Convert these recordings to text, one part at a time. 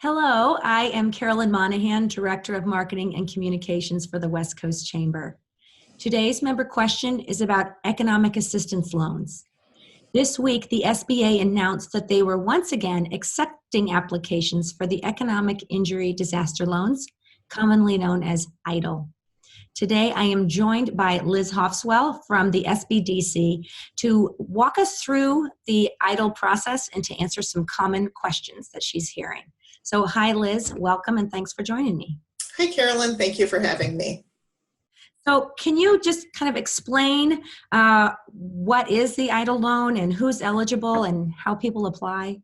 Hello, I am Carolyn Monahan, Director of Marketing and Communications for the West Coast Chamber. Today's member question is about economic assistance loans. This week, the SBA announced that they were once again accepting applications for the Economic Injury Disaster Loans, commonly known as EIDL. Today, I am joined by Liz Hoffswell from the SBDC to walk us through the EIDL process and to answer some common questions that she's hearing. So hi, Liz. Welcome and thanks for joining me. Hi, Carolyn. Thank you for having me. So can you just kind of explain what is the EIDL loan and who's eligible and how people apply?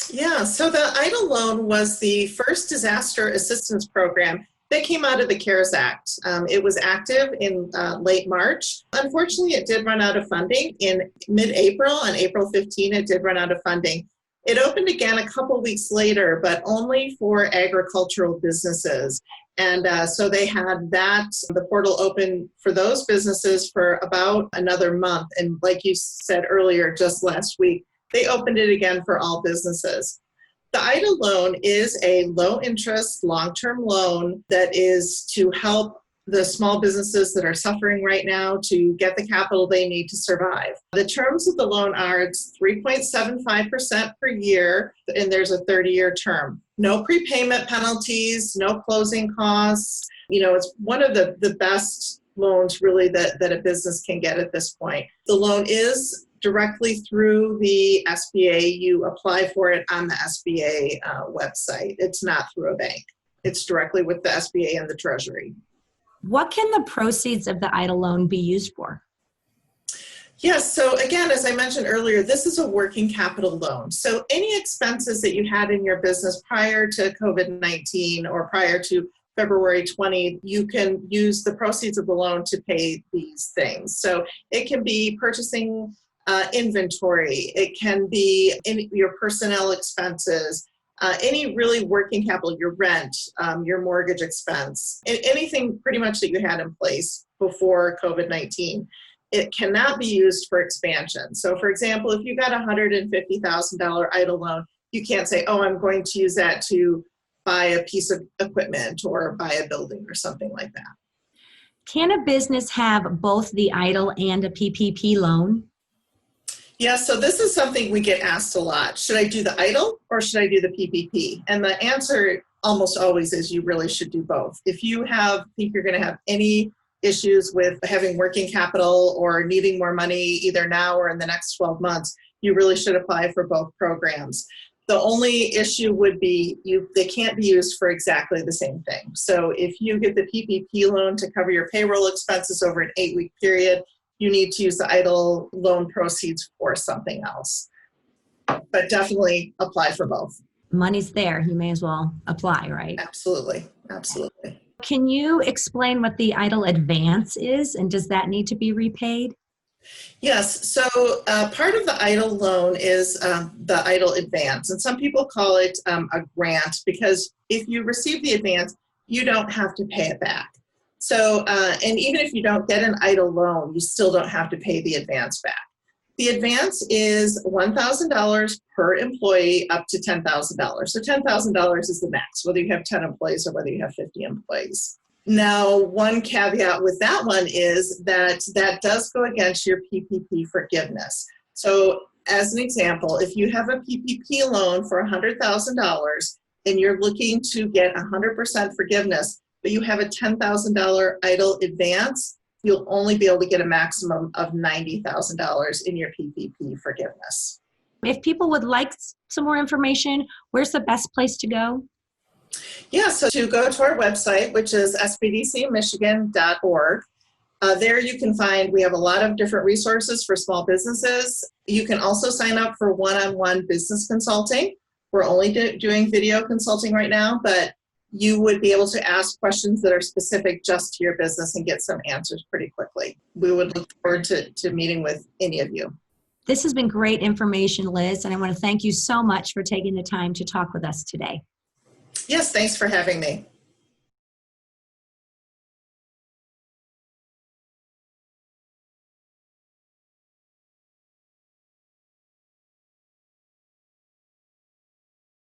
Yeah, so the EIDL loan was the first disaster assistance program that came out of the CARES Act. It was active in late March. Unfortunately, it did run out of funding in mid-April. On April 15, it did run out of funding. It opened again a couple weeks later, but only for agricultural businesses. And so they had the portal open for those businesses for about another month. And like you said earlier, just last week, they opened it again for all businesses. The EIDL loan is a low-interest, long-term loan that is to help the small businesses that are suffering right now to get the capital they need to survive. The terms of the loan are it's 3.75% per year, and there's a 30-year term. No prepayment penalties, no closing costs. You know, it's one of the best loans really that a business can get at this point. The loan is directly through the SBA. You apply for it on the SBA website. It's not through a bank. It's directly with the SBA and the Treasury. What can the proceeds of the EIDL loan be used for? Yes, so again, as I mentioned earlier, this is a working capital loan. So any expenses that you had in your business prior to COVID-19 or prior to February 20, you can use the proceeds of the loan to pay these things. So it can be purchasing inventory, it can be your personnel expenses, any really working capital, your rent, your mortgage expense, anything pretty much that you had in place before COVID-19. It cannot be used for expansion. So for example, if you got a $150,000 EIDL loan, you can't say, oh, I'm going to use that to buy a piece of equipment or buy a building or something like that. Can a business have both the EIDL and a PPP loan? Yeah, so this is something we get asked a lot. Should I do the EIDL or should I do the PPP? And the answer almost always is you really should do both. If you think you're going to have any issues with having working capital or needing more money either now or in the next 12 months, you really should apply for both programs. The only issue would be they can't be used for exactly the same thing. So if you get the PPP loan to cover your payroll expenses over an 8-week period, you need to use the EIDL loan proceeds for something else. But definitely apply for both. Money's there. You may as well apply, right? Absolutely. Absolutely. Can you explain what the EIDL advance is, and does that need to be repaid? Yes. So part of the EIDL loan is the EIDL advance. And some people call it a grant because if you receive the advance, you don't have to pay it back. So, and even if you don't get an EIDL loan, you still don't have to pay the advance back. The advance is $1,000 per employee up to $10,000. So $10,000 is the max, whether you have 10 employees or whether you have 50 employees. Now, one caveat with that one is that does go against your PPP forgiveness. So as an example, if you have a PPP loan for $100,000 and you're looking to get 100% forgiveness, but you have a $10,000 EIDL advance, you'll only be able to get a maximum of $90,000 in your PPP forgiveness. If people would like some more information, where's the best place to go? Yeah, so to go to our website, which is sbdcmichigan.org. There you can we have a lot of different resources for small businesses. You can also sign up for one-on-one business consulting. We're only doing video consulting right now, but you would be able to ask questions that are specific just to your business and get some answers pretty quickly. We would look forward to meeting with any of you. This has been great information, Liz, and I want to thank you so much for taking the time to talk with us today. Yes, thanks for having me.